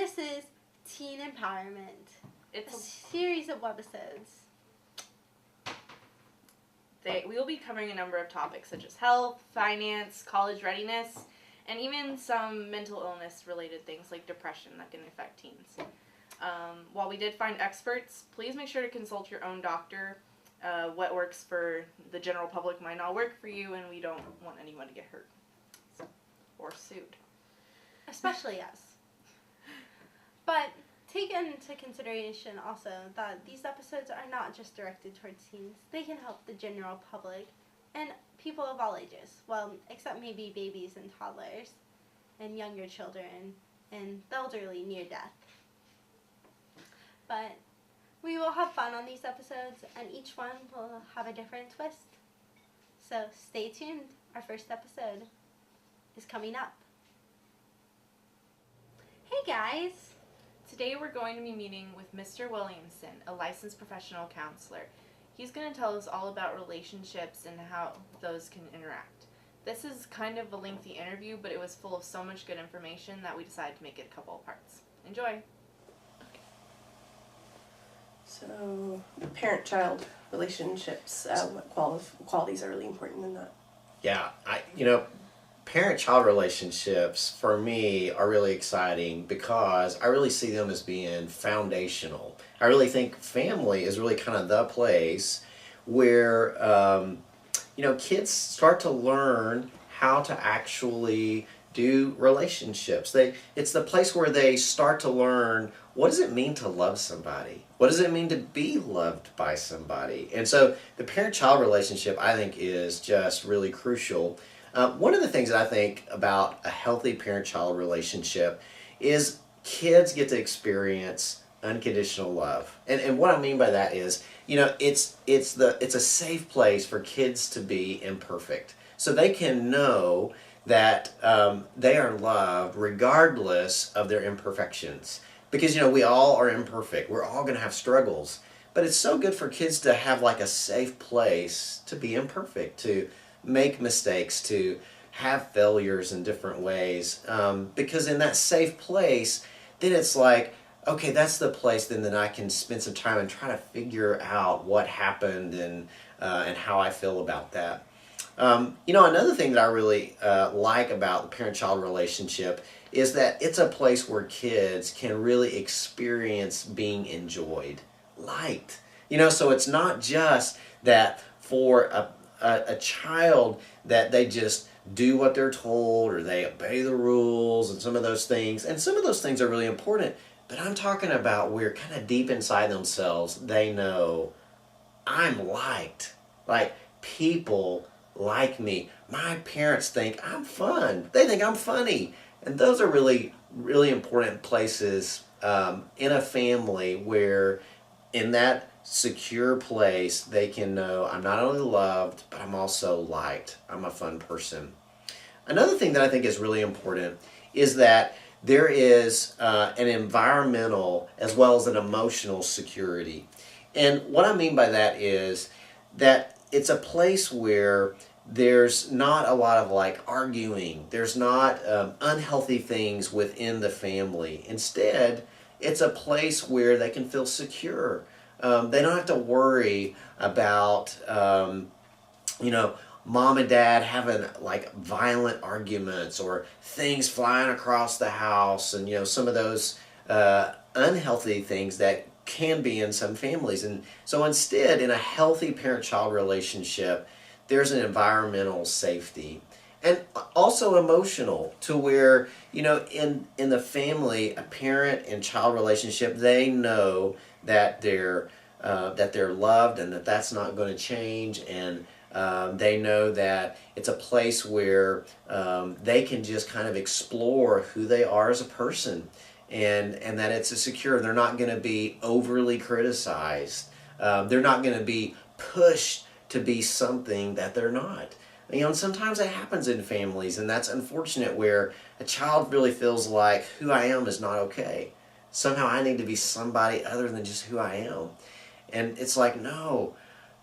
This is Teen Empowerment. It's a series of webisodes. We will be covering a number of topics such as health, finance, college readiness, and even some mental illness related things like depression that can affect teens. While we did find experts, please make sure to consult your own doctor. What works for the general public might not work for you, and we don't want anyone to get hurt or sued. Especially us. But take into consideration also that these episodes are not just directed towards teens. They can help the general public and people of all ages. Well, except maybe babies and toddlers and younger children and the elderly near death. But we will have fun on these episodes, and each one will have a different twist. So stay tuned. Our first episode is coming up. Hey guys! Today we're going to be meeting with Mr. Williamson, a licensed professional counselor. He's going to tell us all about relationships and how those can interact. This is kind of a lengthy interview, but it was full of so much good information that we decided to make it a couple of parts. Enjoy! So, parent-child relationships, what qualities are really important in that? Yeah, parent-child relationships for me are really exciting because I really see them as being foundational. I really think family is really kind of the place where kids start to learn how to actually do relationships. It's the place where they start to learn, what does it mean to love somebody? What does it mean to be loved by somebody? And so the parent-child relationship, I think, is just really crucial. One of the things that I think about a healthy parent-child relationship is kids get to experience unconditional love. And what I mean by that is, it's a safe place for kids to be imperfect. So they can know that they are loved regardless of their imperfections. Because, we all are imperfect. We're all going to have struggles. But it's so good for kids to have like a safe place to be imperfect, to make mistakes, to have failures in different ways. Because in that safe place, then it's like, okay, that's the place then that I can spend some time and try to figure out what happened and how I feel about that. Another thing that I really like about the parent-child relationship is that it's a place where kids can really experience being enjoyed, liked. So it's not just that for a child that they just do what they're told or they obey the rules and some of those things. And some of those things are really important. But I'm talking about where kind of deep inside themselves, they know I'm liked. Like people like me. My parents think I'm fun. They think I'm funny. And those are really, really important places in a family where in that secure place they can know I'm not only loved, but I'm also liked. I'm a fun person. Another thing that I think is really important is that there is an environmental as well as an emotional security. And what I mean by that is that it's a place where there's not a lot of arguing. There's not unhealthy things within the family. Instead, it's a place where they can feel secure. They don't have to worry about, mom and dad having violent arguments or things flying across the house and, some of those unhealthy things that can be in some families. And so instead, in a healthy parent-child relationship, there's an environmental safety and also emotional to where, in the family, a parent and child relationship, they know that they're loved and that that's not going to change, and they know that it's a place where they can just kind of explore who they are as a person, and that it's secure. They're not going to be overly criticized. They're not going to be pushed to be something that they're not. And sometimes it happens in families, and that's unfortunate, where a child really feels like who I am is not okay. Somehow I need to be somebody other than just who I am. And it's like, no.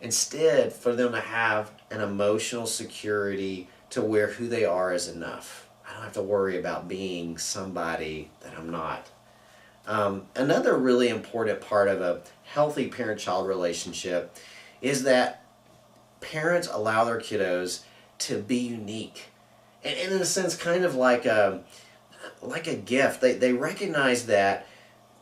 Instead, for them to have an emotional security to where who they are is enough. I don't have to worry about being somebody that I'm not. Another really important part of a healthy parent-child relationship is that parents allow their kiddos to be unique. And in a sense, kind of like a gift. They recognize that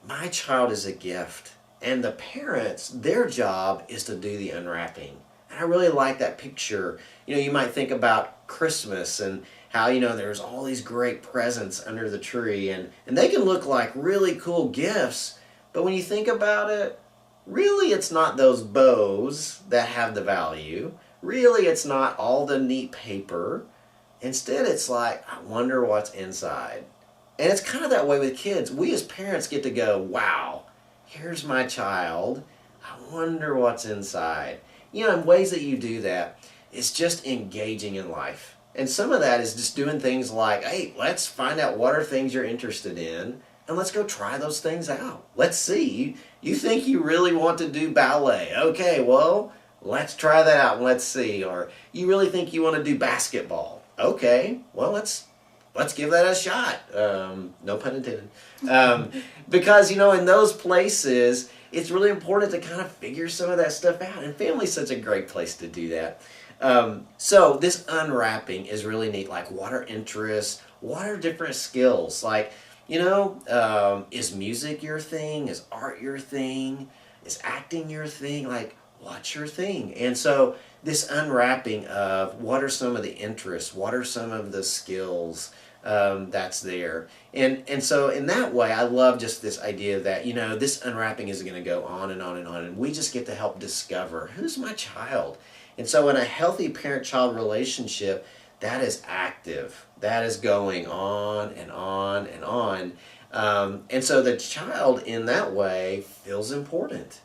my child is a gift. And the parents, their job is to do the unwrapping. And I really like that picture. You might think about Christmas and how, there's all these great presents under the tree. And they can look like really cool gifts. But when you think about it, really it's not those bows that have the value. Really it's not all the neat paper. Instead it's like, I wonder what's inside. And it's kind of that way with kids. We as parents get to go, wow, here's my child. I wonder what's inside. And ways that you do that is just engaging in life. And some of that is just doing things like, hey, let's find out what are things you're interested in, and let's go try those things out. Let's see. You think you really want to do ballet. Okay, well, let's try that out and let's see. Or you really think you want to do basketball. Okay, well, let's give that a shot. No pun intended. Because, in those places, it's really important to kind of figure some of that stuff out. And family's such a great place to do that. So this unwrapping is really neat. Like, what are interests? What are different skills? Like, is music your thing? Is art your thing? Is acting your thing? Like, what's your thing? And so this unwrapping of what are some of the interests? What are some of the skills that's there? And so in that way, I love just this idea that, this unwrapping is going to go on and on and on. And we just get to help discover, who's my child? And so in a healthy parent-child relationship, that is active. That is going on and on and on. And so the child in that way feels important.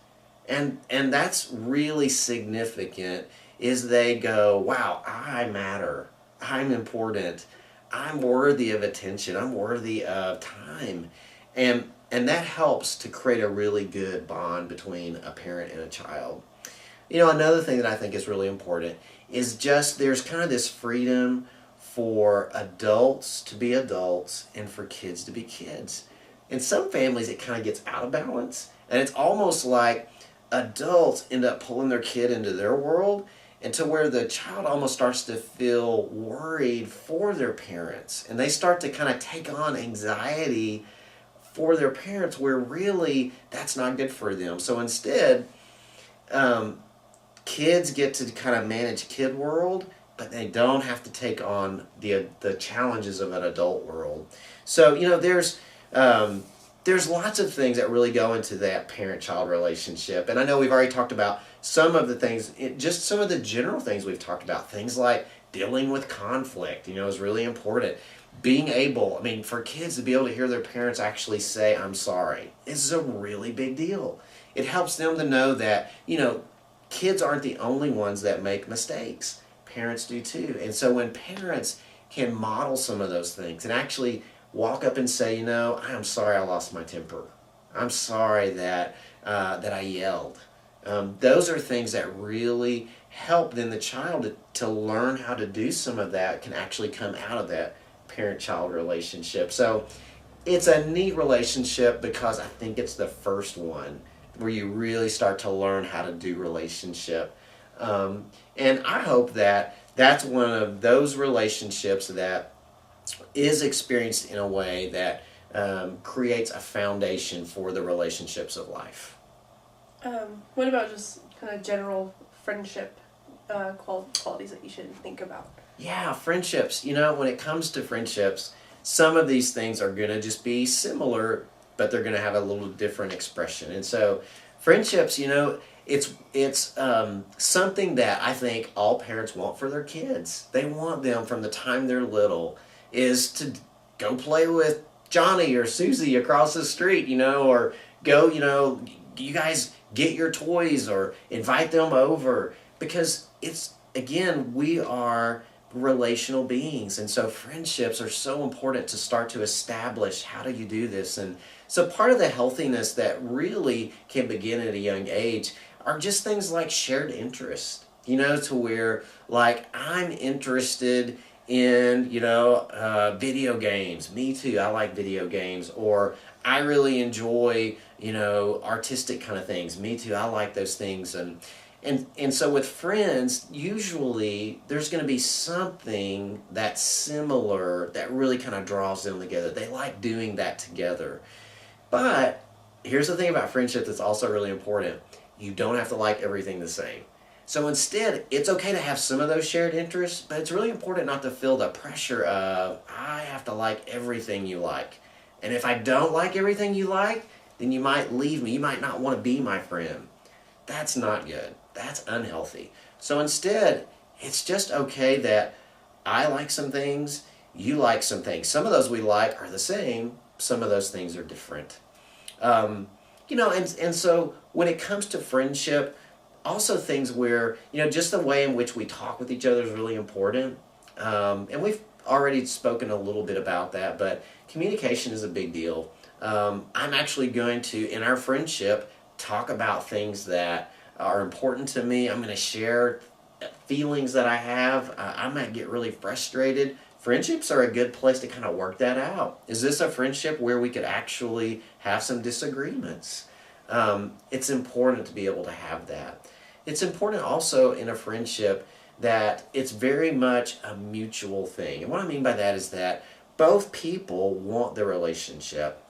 And that's really significant, is they go, wow, I matter. I'm important. I'm worthy of attention. I'm worthy of time. And that helps to create a really good bond between a parent and a child. Another thing that I think is really important is just there's kind of this freedom for adults to be adults and for kids to be kids. In some families, it kind of gets out of balance. And it's almost like adults end up pulling their kid into their world, and to where the child almost starts to feel worried for their parents. And they start to kind of take on anxiety for their parents, where really that's not good for them. So instead, kids get to kind of manage kid world, but they don't have to take on the challenges of an adult world. So, there's lots of things that really go into that parent-child relationship. And I know we've already talked about some of the things, just some of the general things we've talked about. Things like dealing with conflict, is really important. Being able, for kids to be able to hear their parents actually say, I'm sorry, is a really big deal. It helps them to know that, kids aren't the only ones that make mistakes. Parents do too. And so when parents can model some of those things and actually walk up and say, I'm sorry I lost my temper. I'm sorry that I yelled. Those are things that really help then the child to learn how to do some of that, can actually come out of that parent-child relationship. So it's a neat relationship because I think it's the first one where you really start to learn how to do relationship. And I hope that that's one of those relationships that is experienced in a way that creates a foundation for the relationships of life. What about just kind of general friendship qualities that you should think about? Yeah, friendships. When it comes to friendships, some of these things are going to just be similar, but they're going to have a little different expression. And so friendships, it's something that I think all parents want for their kids. They want them from the time they're little is to go play with Johnny or Susie across the street, or go, you guys get your toys or invite them over, because it's, again, we are relational beings, and so friendships are so important to start to establish. How do you do this? And so part of the healthiness that really can begin at a young age are just things like shared interest, to where, like, I'm interested in, video games. Me too, I like video games. Or I really enjoy, artistic kind of things. Me too. I like those things. And so with friends, usually there's going to be something that's similar that really kind of draws them together. They like doing that together. But here's the thing about friendship that's also really important. You don't have to like everything the same. So instead, it's okay to have some of those shared interests, but it's really important not to feel the pressure of, I have to like everything you like. And if I don't like everything you like, then you might leave me. You might not want to be my friend. That's not good. That's unhealthy. So instead, it's just okay that I like some things, you like some things. Some of those we like are the same, some of those things are different. And so when it comes to friendship, also things where, just the way in which we talk with each other is really important. And we've already spoken a little bit about that, but communication is a big deal. I'm actually going to, in our friendship, talk about things that are important to me. I'm going to share feelings that I have. I might get really frustrated. Friendships are a good place to kind of work that out. Is this a friendship where we could actually have some disagreements? It's important to be able to have that. It's important also in a friendship that it's very much a mutual thing. And what I mean by that is that both people want the relationship.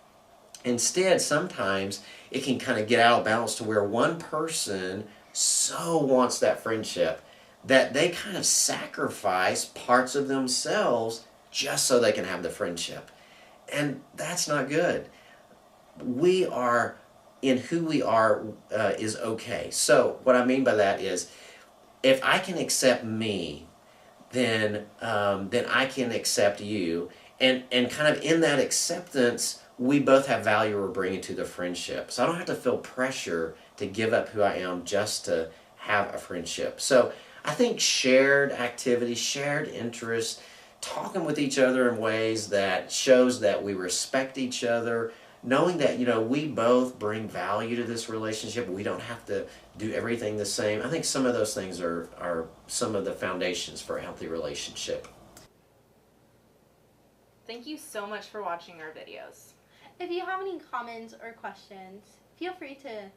Instead, sometimes it can kind of get out of balance to where one person so wants that friendship that they kind of sacrifice parts of themselves just so they can have the friendship. And that's not good. We are, in who we are, is okay. So what I mean by that is, if I can accept me, then I can accept you. And kind of in that acceptance, we both have value we're bringing to the friendship. So I don't have to feel pressure to give up who I am just to have a friendship. So I think shared activity, shared interest, talking with each other in ways that shows that we respect each other, knowing that, we both bring value to this relationship. We don't have to do everything the same. I think some of those things are some of the foundations for a healthy relationship. Thank you so much for watching our videos. If you have any comments or questions, feel free to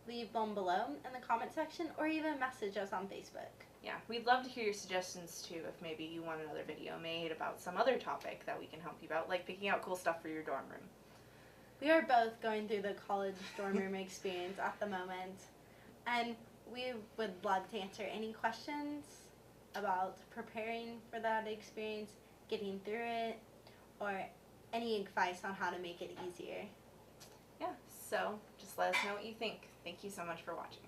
leave them below in the comment section or even message us on Facebook. Yeah, we'd love to hear your suggestions too, if maybe you want another video made about some other topic that we can help you out, like picking out cool stuff for your dorm room. We are both going through the college dorm room experience at the moment, and we would love to answer any questions about preparing for that experience, getting through it, or any advice on how to make it easier. Yeah, so just let us know what you think. Thank you so much for watching.